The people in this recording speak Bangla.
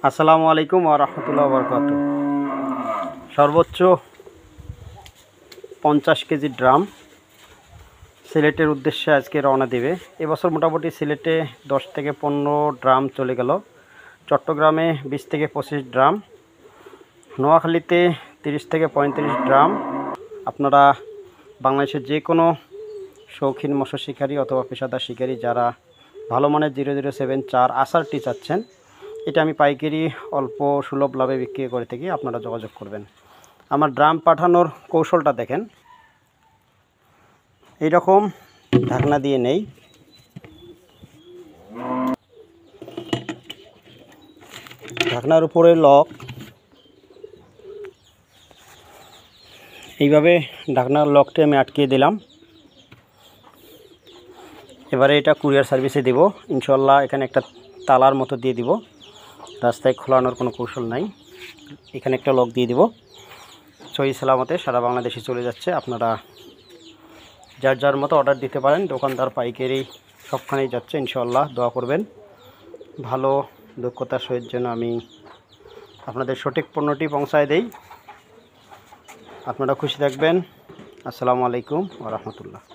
আসসালামু আলাইকুম ওয়া রাহমাতুল্লাহি ওয়া বারাকাতুহু। সর্বোচ্চ 50 কেজি ড্রাম সিলেটের উদ্দেশ্যে আজকে রওনা দেবে। এবছর মোটামুটি সিলেটে 10 থেকে 15 ড্রাম চলে গেল, চট্টগ্রামে 20 থেকে 25 ড্রাম, নোয়াখালীতে 30 থেকে 35 ড্রাম। আপনারা বাংলাদেশের যে কোনো শৌখিন মৎস্য শিকারী অথবা পেশাদার শিকারী যারা ভালো মানের 007 আসারটি চাচ্ছেন, এটা আমি পাইকারি অল্প সুলভ লাভে বিক্রি করে থাকি, আপনারা যোগাযোগ করবেন। আমার ড্রাম পাঠানোর কৌশলটা দেখেন, এইরকম ঢাকনা দিয়ে নেই, ঢাকনার উপরে লক, এইভাবে ঢাকনার লকটি আমি আটকিয়ে দিলাম। এবারে এটা কুরিয়ার সার্ভিসে দিব ইনশাল্লাহ। এখানে একটা তালার মতো দিয়ে দিব, রাস্তায় খোলানোর কোনো কৌশল নাই। এখানে একটা লক দিয়ে দিব, সহি সালামতে সারা বাংলাদেশে চলে যাচ্ছে। আপনারা যার যার মতো অর্ডার দিতে পারেন, দোকানদার পাইকারি সবখানেই যাচ্ছে ইনশাল্লাহ। দোয়া করবেন ভালো দক্ষতার সহিত যেন আমি আপনাদের সঠিক পণ্যটি পৌঁছায় দেই। আপনারা খুশি থাকবেন। আসসালামু আলাইকুম ওয়া রাহমাতুল্লাহ।